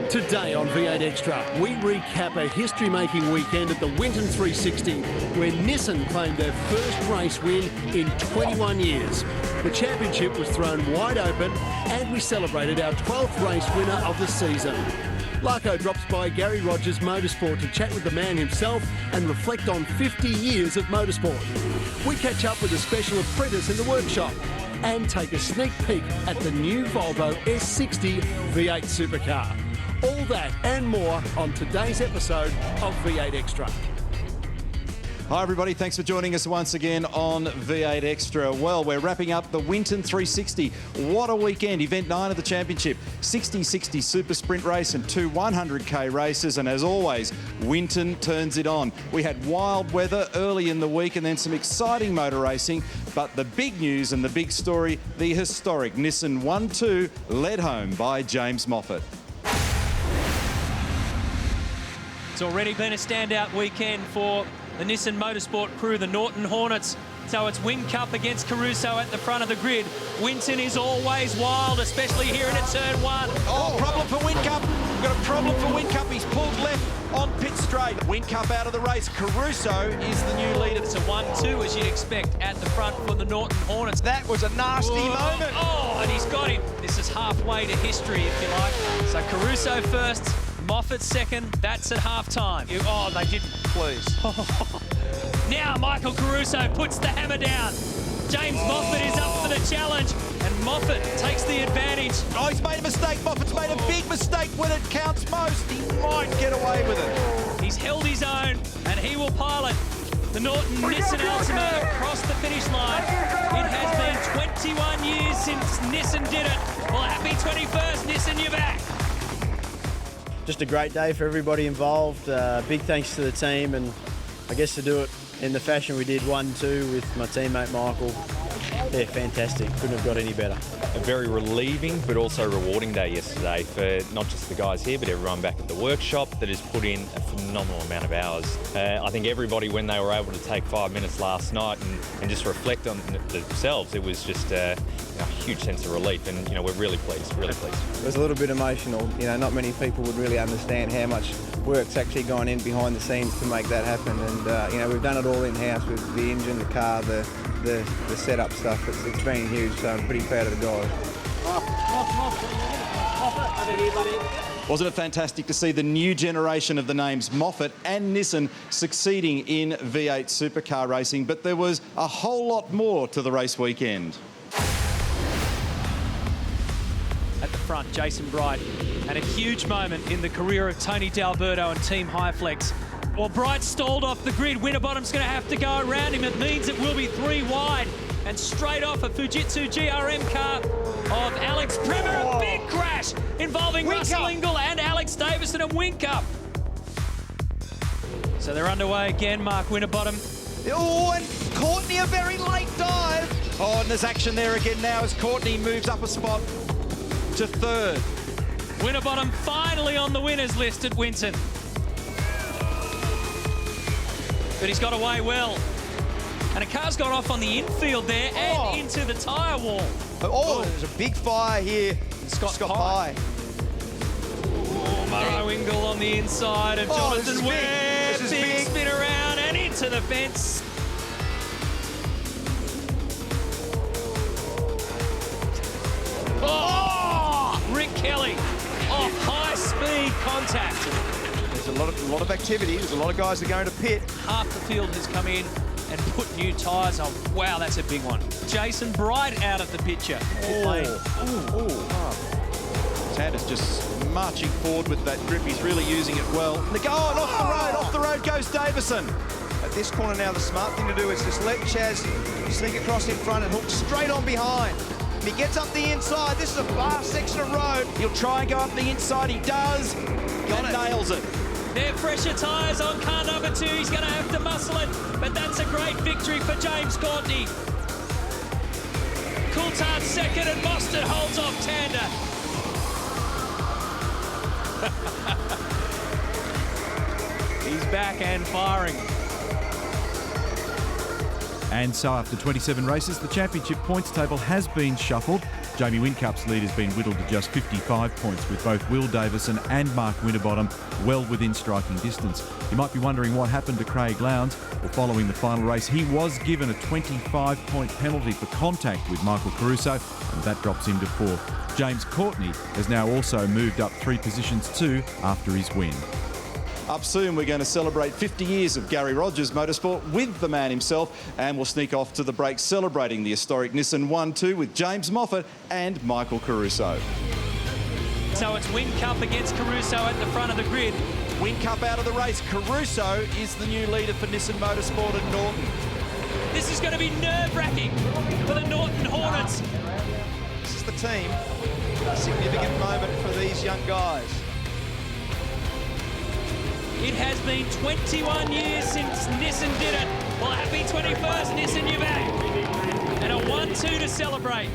Today on V8 Extra, we recap a history-making weekend at the Winton 360 where Nissan claimed their first race win in 21 years. The championship was thrown wide open and we celebrated our 12th race winner of the season. Larko drops by Gary Rogers Motorsport to chat with the man himself and reflect on 50 years of motorsport. We catch up with a special apprentice in the workshop and take a sneak peek at the new Volvo S60 V8 supercar. All that and more on today's episode of V8 Extra. Hi everybody, thanks for joining us once again on V8 Extra. Well, we're wrapping up the Winton 360. What a weekend, event 9 of the championship. 60-60 super sprint race and 2 100k races, and as always, Winton turns it on. We had wild weather early in the week and then some exciting motor racing, but the big news and the big story, the historic Nissan 1-2 led home by James Moffat. It's already been a standout weekend for the Nissan Motorsport crew, the Norton Hornets. So it's Whincup against Caruso at the front of the grid. Winton is always wild, especially here in turn 1. Oh, problem for Whincup. We've got a problem for Whincup. He's pulled left on pit straight. Whincup out of the race. Caruso is the new leader. It's a 1-2, as you'd expect, at the front for the Norton Hornets. That was a nasty moment. Oh, and he's got him. This is halfway to history, if you like. So Caruso first, Moffat second. That's at half-time. Oh, they didn't, please. Now Michael Caruso puts the hammer down. James Moffat is up for the challenge, and Moffat takes the advantage. Oh, he's made a mistake. Moffat's made a big mistake when it counts most. He might get away with it. He's held his own, and he will pilot the Norton Nissan Altima across the finish line. It has been 21 years since Nissan did it. Well, happy 21st, Nissan, you're back. Just a great day for everybody involved. Big thanks to the team, and I guess to do it in the fashion we did, 1-2 with my teammate Michael. Yeah, fantastic. Couldn't have got any better. A very relieving but also rewarding day yesterday for not just the guys here but everyone back at the workshop that has put in a phenomenal amount of hours. I think everybody, when they were able to take 5 minutes last night and just reflect on themselves, it was just a huge sense of relief, and we're really pleased, really pleased. It was a little bit emotional. Not many people would really understand how much work's actually gone in behind the scenes to make that happen, and we've done it all in-house with the engine, the car, the setup stuff. It's been huge, so I'm pretty proud of the guys. Wasn't it fantastic to see the new generation of the names Moffat and Nissan succeeding in V8 supercar racing? But there was a whole lot more to the race weekend. At the front, Jason Bright, and a huge moment in the career of Tony D'Alberto and Team Highflex. Well, Bright stalled off the grid. Winterbottom's going to have to go around him. It means it will be 3 wide. And straight off a Fujitsu GRM car of Alex Primer. A big crash involving Russell Ingall and Alex Davison and Whincup. So they're underway again, Mark Winterbottom. Oh, and Courtney, a very late dive. Oh, and there's action there again now as Courtney moves up a spot to 3rd. Winterbottom finally on the winners list at Winton. But he's got away well. And a car's got off on the infield there and into the tyre wall. Oh, there's a big fire here. Scott Pye. Oh, Murrow Ingall on the inside of Jonathan Webb. Big spin around and into the fence. Oh, Rick Kelly off high-speed contact. There's a lot of activity. There's a lot of guys that are going to pit. Half the field has come in and put new tyres on. Wow, that's a big one. Jason Bright out of the picture. Tad is just marching forward with that grip. He's really using it well. Off the road goes Davison. At this corner now, the smart thing to do is just let Chaz sneak across in front and hook straight on behind. And he gets up the inside. This is a fast section of road. He'll try and go up the inside. He does. Nails it. They're fresher tyres on car number 2. He's going to have to muscle it, but that's a great victory for James Courtney. Coulthard second and Mostert holds off Tander. He's back and firing. And so after 27 races, the championship points table has been shuffled. Jamie Whincup's lead has been whittled to just 55 points, with both Will Davison and Mark Winterbottom well within striking distance. You might be wondering what happened to Craig Lowndes. Well, following the final race, he was given a 25-point penalty for contact with Michael Caruso, and that drops him to 4th. James Courtney has now also moved up 3 positions too after his win. Up soon, we're going to celebrate 50 years of Gary Rogers Motorsport with the man himself, and we'll sneak off to the break celebrating the historic Nissan 1-2 with James Moffat and Michael Caruso. So it's Whincup against Caruso at the front of the grid. Whincup out of the race. Caruso is the new leader for Nissan Motorsport at Norton. This is going to be nerve-wracking for the Norton Hornets. This is the team. A significant moment for these young guys. It has been 21 years since Nissan did it. Well, happy 21st, Nissan, you're back. And a 1-2 to celebrate.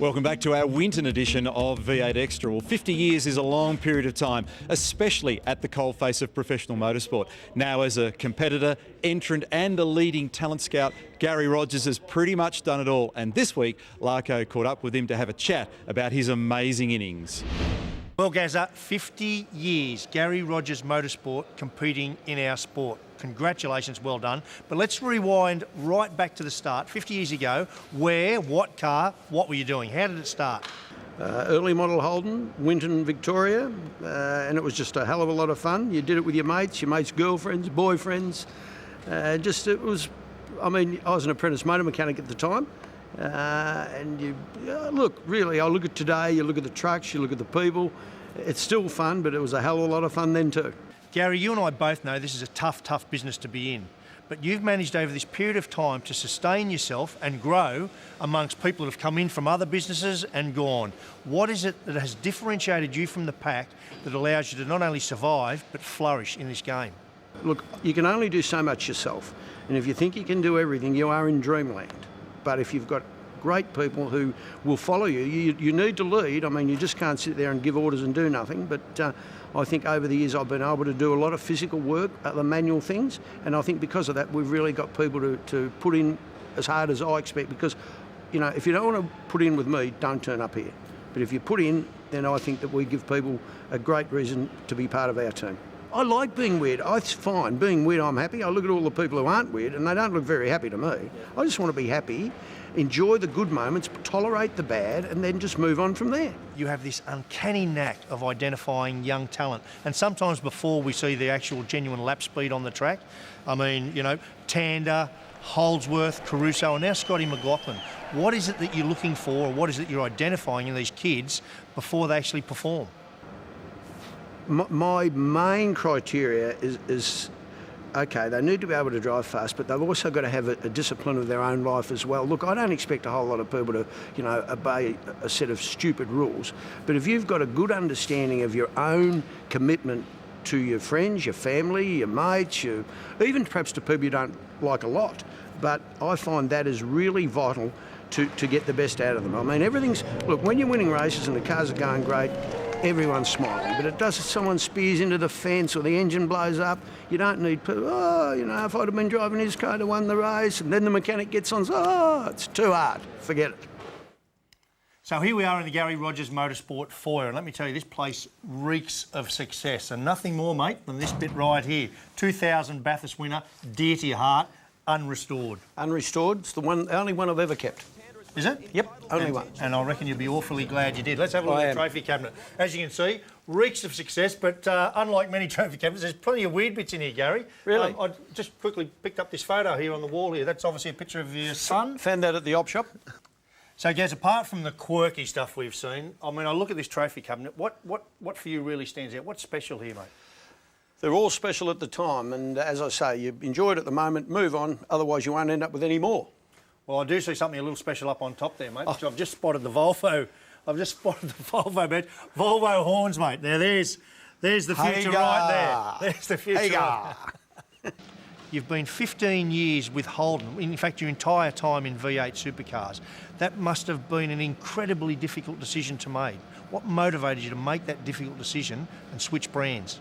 Welcome back to our Winton edition of V8 Extra. Well, 50 years is a long period of time, especially at the coalface of professional motorsport. Now, as a competitor, entrant and a leading talent scout, Gary Rogers has pretty much done it all. And this week, Larko caught up with him to have a chat about his amazing innings. Well, Gazza, 50 years, Gary Rogers Motorsport competing in our sport. Congratulations, well done. But let's rewind right back to the start. 50 years ago, where, what car, what were you doing? How did it start? Early model Holden, Winton, Victoria, and it was just a hell of a lot of fun. You did it with your mates girlfriends, boyfriends. It was, I mean, I was an apprentice motor mechanic at the time. And you look, really, I look at today, you look at the trucks, you look at the people. It's still fun, but it was a hell of a lot of fun then too. Gary, you and I both know this is a tough business to be in. But you've managed over this period of time to sustain yourself and grow amongst people that have come in from other businesses and gone. What is it that has differentiated you from the pack that allows you to not only survive, but flourish in this game? Look, you can only do so much yourself. And if you think you can do everything, you are in dreamland. But if you've got great people who will follow you, you need to lead. I mean, you just can't sit there and give orders and do nothing. But I think over the years I've been able to do a lot of physical work, the manual things, and I think because of that we've really got people to put in as hard as I expect, because, you know, if you don't want to put in with me, don't turn up here. But if you put in, then I think that we give people a great reason to be part of our team. I like being weird. It's fine. Being weird, I'm happy. I look at all the people who aren't weird and they don't look very happy to me. I just want to be happy, enjoy the good moments, tolerate the bad, and then just move on from there. You have this uncanny knack of identifying young talent. And sometimes before we see the actual genuine lap speed on the track, I mean, you know, Tander, Holdsworth, Caruso, and now Scotty McLaughlin. What is it that you're looking for, or what is it you're identifying in these kids before they actually perform? My main criteria is, okay, they need to be able to drive fast, but they've also got to have a discipline of their own life as well. Look, I don't expect a whole lot of people to, you know, obey a set of stupid rules. But if you've got a good understanding of your own commitment to your friends, your family, your mates, even perhaps to people you don't like a lot, but I find that is really vital to get the best out of them. I mean, everything's, look, when you're winning races and the cars are going great, everyone's smiling, but it does if someone spears into the fence or the engine blows up, you don't need people, oh, you know, if I'd have been driving his car to win the race, and then the mechanic gets on, oh, it's too hard, forget it. So here we are in the Gary Rogers Motorsport foyer, and let me tell you, this place reeks of success, and nothing more, mate, than this bit right here. 2000 Bathurst winner, dear to your heart, unrestored. Unrestored, it's the only one I've ever kept. Is it? Yep, only one. And I reckon you'll be awfully glad you did. Let's have a look at the trophy cabinet. As you can see, reeks of success, but unlike many trophy cabinets, there's plenty of weird bits in here, Gary. Really? I just quickly picked up this photo here on the wall here. That's obviously a picture of your son. Found that at the op shop. So, Gaz, apart from the quirky stuff we've seen, I mean, I look at this trophy cabinet. What for you really stands out? What's special here, mate? They're all special at the time, and as I say, you enjoy it at the moment, move on, otherwise you won't end up with any more. Well, I do see something a little special up on top there, mate. I've just spotted the Volvo. I've just spotted the Volvo, mate. Volvo horns, mate. Now, there's the future right there. There's the future. You've been 15 years with Holden, in fact, your entire time in V8 supercars. That must have been an incredibly difficult decision to make. What motivated you to make that difficult decision and switch brands?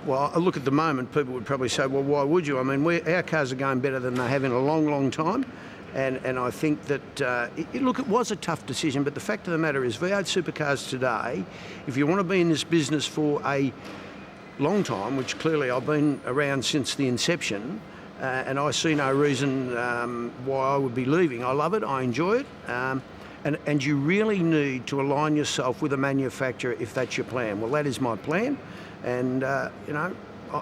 Well, look, at the moment, people would probably say, well, why would you? I mean, our cars are going better than they have in a long, long time. And I think that, look, it was a tough decision, but the fact of the matter is V8 supercars today, if you want to be in this business for a long time, which clearly I've been around since the inception, and I see no reason why I would be leaving. I love it, I enjoy it, and you really need to align yourself with a manufacturer if that's your plan. Well, that is my plan. And,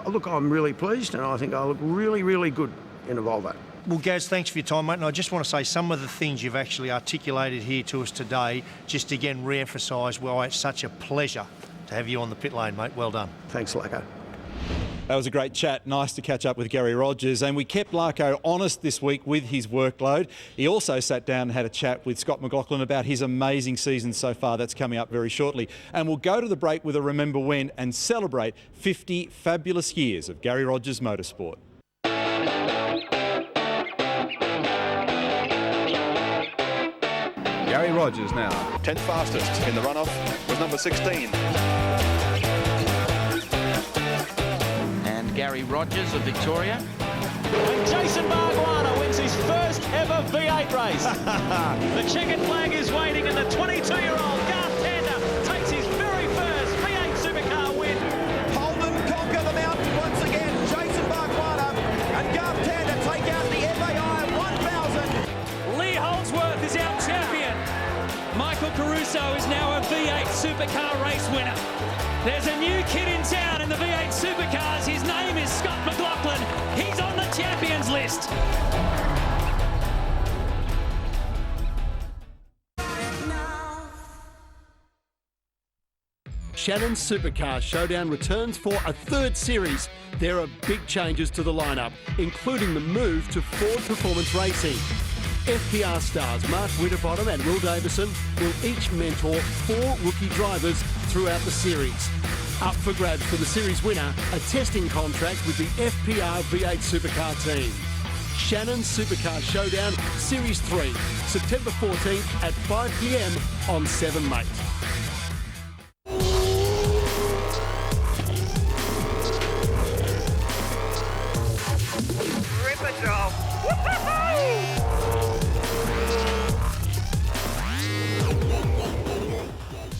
look, I'm really pleased, and I think I look really, really good in a Volvo. Well, Gaz, thanks for your time, mate. And I just want to say some of the things you've actually articulated here to us today, just again re-emphasise why it's such a pleasure to have you on the pit lane, mate. Well done. Thanks, Lacko. That was a great chat. Nice to catch up with Gary Rogers. And we kept Larko honest this week with his workload. He also sat down and had a chat with Scott McLaughlin about his amazing season so far. That's coming up very shortly. And we'll go to the break with a Remember When and celebrate 50 fabulous years of Gary Rogers Motorsport. Gary Rogers now. 10th fastest in the runoff was number 16. Gary Rogers of Victoria. And Jason Barguana wins his first ever V8 race. The checkered flag is waiting and the 22-year-old Garth Tander takes his very first V8 supercar win. Holden conquer the mountain once again. Jason Barguana and Garth Tander take out the FAI 1000. Lee Holdsworth is our champion. Michael Caruso is now a V8 supercar race winner. There's a new kid in town in the V8 supercars. His name is Scott McLaughlin. He's on the champions list. Shannon's Supercar Showdown returns for a third series. There are big changes to the lineup, including the move to Ford Performance Racing. FPR stars Mark Winterbottom and Will Davison will each mentor 4 rookie drivers throughout the series. Up for grabs for the series winner, a testing contract with the FPR V8 Supercar team. Shannon's Supercar Showdown Series 3, September 14th at 5 p.m. on 7 Mate. Ripper job.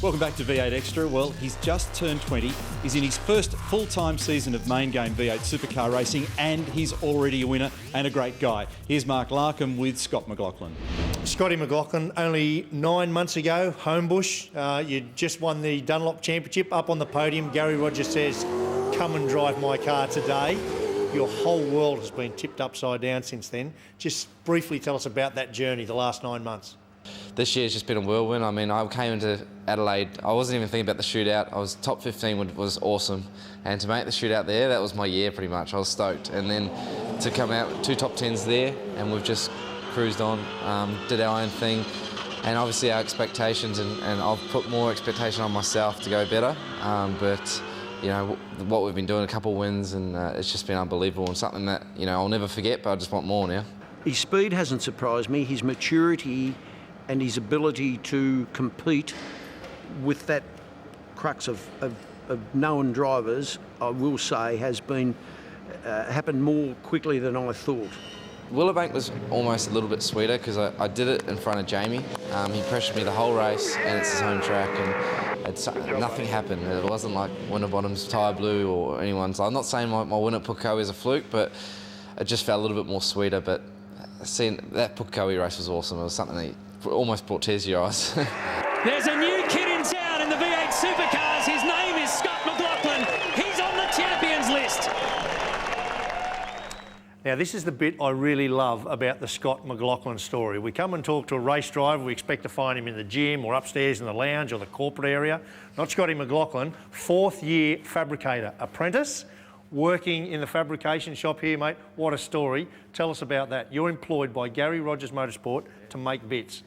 Welcome back to V8 Extra. Well, he's just turned 20. He's in his first full-time season of main game V8 supercar racing, and he's already a winner and a great guy. Here's Mark Larkham with Scott McLaughlin. Scotty McLaughlin, only 9 months ago, Homebush, you just won the Dunlop Championship up on the podium. Gary Rogers says, come and drive my car today. Your whole world has been tipped upside down since then. Just briefly tell us about that journey, the last 9 months. This year's just been a whirlwind. I mean, I came into Adelaide, I wasn't even thinking about the shootout. I was top 15 was awesome. And to make the shootout there, that was my year pretty much. I was stoked. And then to come out with 2 top 10s there, and we've just cruised on, did our own thing. And obviously our expectations, and I've put more expectation on myself to go better. But, you know, what we've been doing, a couple of wins, and it's just been unbelievable and something that, you know, I'll never forget, but I just want more now. His speed hasn't surprised me. His maturity and his ability to compete with that crux of known drivers, I will say, has been happened more quickly than I thought. Willowbank was almost a little bit sweeter because I did it in front of Jamie. He pressured me the whole race, and it's his home track, and nothing happened. It wasn't like Winterbottom's tyre blew or anyone's. I'm not saying my win at Pukekohe is a fluke, but it just felt a little bit more sweeter. But seeing that Pukekohe race was awesome. It was something that almost brought tears to your eyes. There's a new kid in town in the V8 supercars. His name is Scott McLaughlin. He's on the champions list. Now, this is the bit I really love about the Scott McLaughlin story. We come and talk to a race driver. We expect to find him in the gym or upstairs in the lounge or the corporate area. Not Scotty McLaughlin, 4th year fabricator apprentice, working in the fabrication shop here, mate. What a story. Tell us about that. You're employed by Gary Rogers Motorsport to make bits.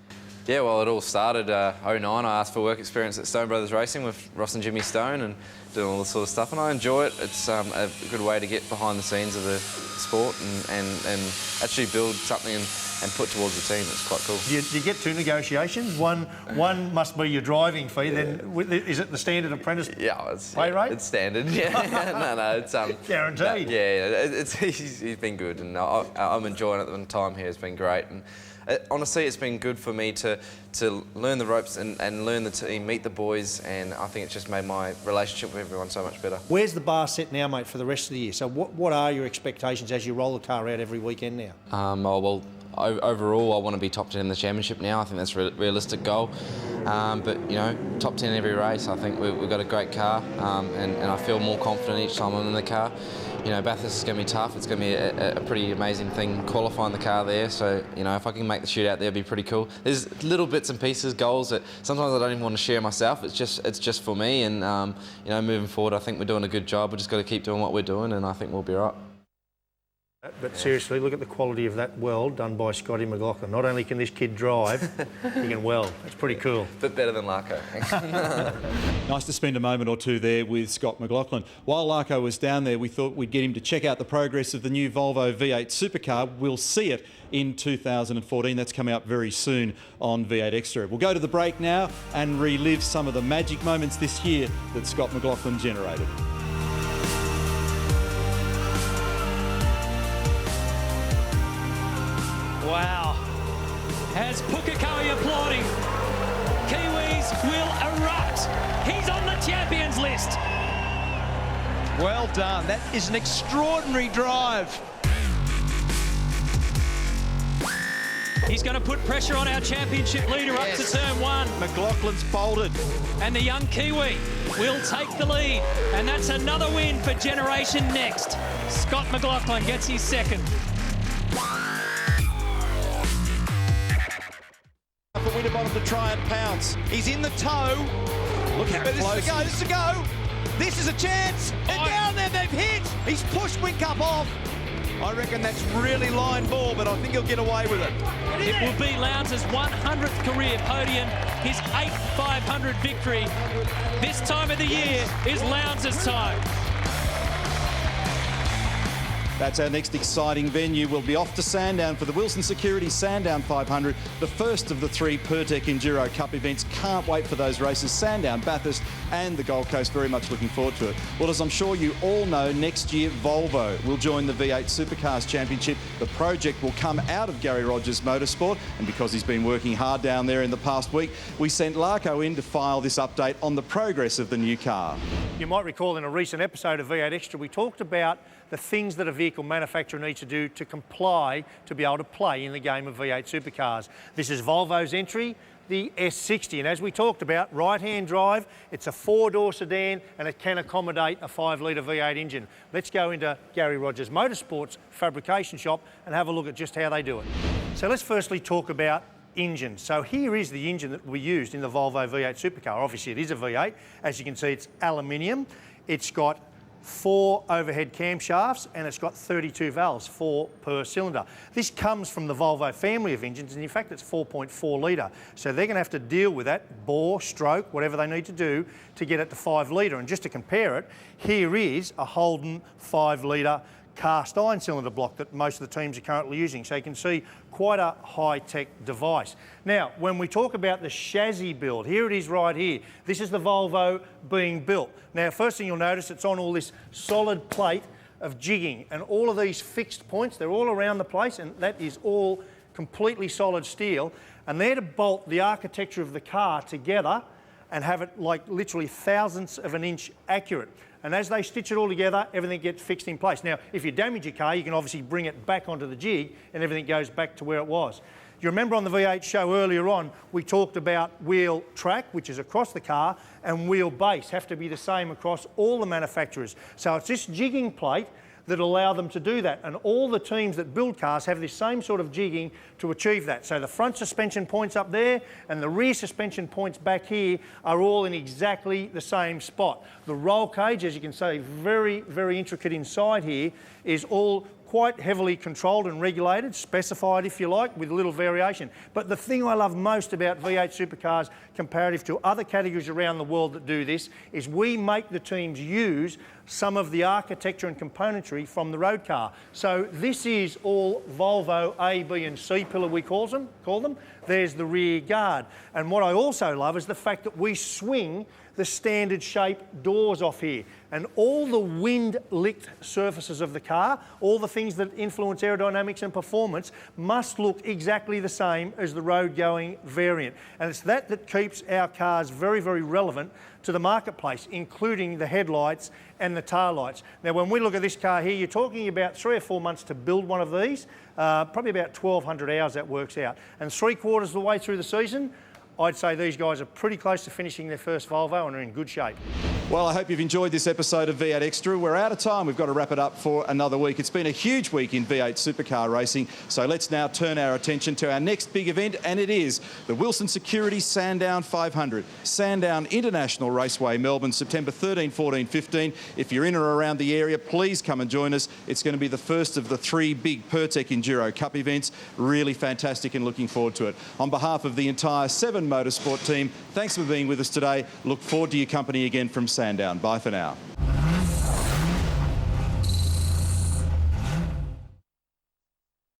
Yeah, well, it all started 09. I asked for work experience at Stone Brothers Racing with Ross and Jimmy Stone and doing all this sort of stuff, and I enjoy it. It's a good way to get behind the scenes of the sport and actually build something and put towards the team. It's quite cool. Do you get two negotiations? One must be your driving fee. Then is it the standard apprentice pay rate? It's standard. Yeah, no, it's guaranteed. He's been good, and I'm enjoying it. The time here has been great, and honestly, it's been good for me to learn the ropes and learn the team, meet the boys, and I think it's just made my relationship with everyone so much better. Where's the bar set now, mate, for the rest of the year? So what are your expectations as you roll the car out every weekend now? Overall, I want to be top 10 in the championship now. I think that's a realistic goal. But, you know, top 10 every race. I think we've got a great car, and I feel more confident each time I'm in the car. You know, Bathurst is going to be tough. It's going to be a pretty amazing thing qualifying the car there. So, you know, if I can make the shootout there, it'd be pretty cool. There's little bits and pieces, goals that sometimes I don't even want to share myself. It's just for me. And, you know, moving forward, I think we're doing a good job. We've just got to keep doing what we're doing, and I think we'll be right. But seriously, look at the quality of that weld done by Scotty McLaughlin. Not only can this kid drive, he can weld. That's pretty cool. Bit better than Larko. Nice to spend a moment or two there with Scott McLaughlin. While Larko was down there, we thought we'd get him to check out the progress of the new Volvo V8 supercar. We'll see it in 2014. That's coming up very soon on V8 Extra. We'll go to the break now and relive some of the magic moments this year that Scott McLaughlin generated. Wow. Has Pukekohe applauding. Kiwis will erupt. He's on the champions list. Well done. That is an extraordinary drive. He's going to put pressure on our championship leader up to turn one. McLaughlin's bolted. And the young Kiwi will take the lead. And that's another win for Generation Next. Scott McLaughlin gets his second. For Winterbottom to try and pounce. He's in the toe. Look how close. This is a go. This is a chance. And down there they've hit. He's pushed Whincup off. I reckon that's really line ball, but I think he'll get away with it. It will be Lowndes' 100th career podium, his 8th 500 victory. This time of the year is Lowndes' time. That's our next exciting venue. We'll be off to Sandown for the Wilson Security Sandown 500, the first of the 3 Pertec Enduro Cup events. Can't wait for those races. Sandown, Bathurst and the Gold Coast. Very much looking forward to it. Well, as I'm sure you all know, next year Volvo will join the V8 Supercars Championship. The project will come out of Gary Rogers Motorsport, and because he's been working hard down there in the past week, we sent Larko in to file this update on the progress of the new car. You might recall in a recent episode of V8 Extra, we talked about the things that a vehicle manufacturer needs to do to comply to be able to play in the game of V8 supercars. This is Volvo's entry, the S60, and as we talked about, right-hand drive, it's a 4-door sedan and it can accommodate a 5-litre V8 engine. Let's go into Gary Rogers Motorsport's fabrication shop and have a look at just how they do it. So let's firstly talk about engine. So here is the engine that we used in the Volvo V8 supercar. Obviously it is a V8. As you can see, it's aluminium. It's got 4 overhead camshafts and it's got 32 valves, 4 per cylinder. This comes from the Volvo family of engines, and in fact it's 4.4 litre. So they're going to have to deal with that, bore, stroke, whatever they need to do to get it to 5 litre. And just to compare it, here is a Holden 5 litre cast iron cylinder block that most of the teams are currently using. So you can see quite a high-tech device. Now, when we talk about the chassis build, here it is right here. This is the Volvo being built. Now, first thing you'll notice, it's on all this solid plate of jigging, and all of these fixed points, they're all around the place, and that is all completely solid steel, and they're to bolt the architecture of the car together and have it like literally thousandths of an inch accurate. And as they stitch it all together, everything gets fixed in place. Now, if you damage your car, you can obviously bring it back onto the jig and everything goes back to where it was. You remember on the V8 show earlier on, we talked about wheel track, which is across the car, and wheel base have to be the same across all the manufacturers. So it's this jigging plate that allow them to do that. And all the teams that build cars have this same sort of jigging to achieve that. So the front suspension points up there and the rear suspension points back here are all in exactly the same spot. The roll cage, as you can see, very, very intricate inside here, is all quite heavily controlled and regulated, specified if you like, with a little variation. But the thing I love most about V8 supercars comparative to other categories around the world that do this is we make the teams use some of the architecture and componentry from the road car. So this is all Volvo A, B and C pillar we call them. There's the rear guard. And what I also love is the fact that we swing the standard shape doors off here, and all the wind licked surfaces of the car, all the things that influence aerodynamics and performance must look exactly the same as the road going variant. And it's that keeps our cars very, very relevant to the marketplace, including the headlights and the tail lights. Now, when we look at this car here, you're talking about 3 or 4 months to build one of these, probably about 1,200 hours that works out. And 3/4 of the way through the season, I'd say these guys are pretty close to finishing their first Volvo and are in good shape. Well, I hope you've enjoyed this episode of V8 Extra. We're out of time. We've got to wrap it up for another week. It's been a huge week in V8 supercar racing. So let's now turn our attention to our next big event, and it is the Wilson Security Sandown 500. Sandown International Raceway, Melbourne, September 13, 14, 15. If you're in or around the area, please come and join us. It's going to be the first of the 3 big Pertec Enduro Cup events. Really fantastic and looking forward to it. On behalf of the entire 7 Motorsport team, thanks for being with us today. Look forward to your company again from Sandown. Bye for now.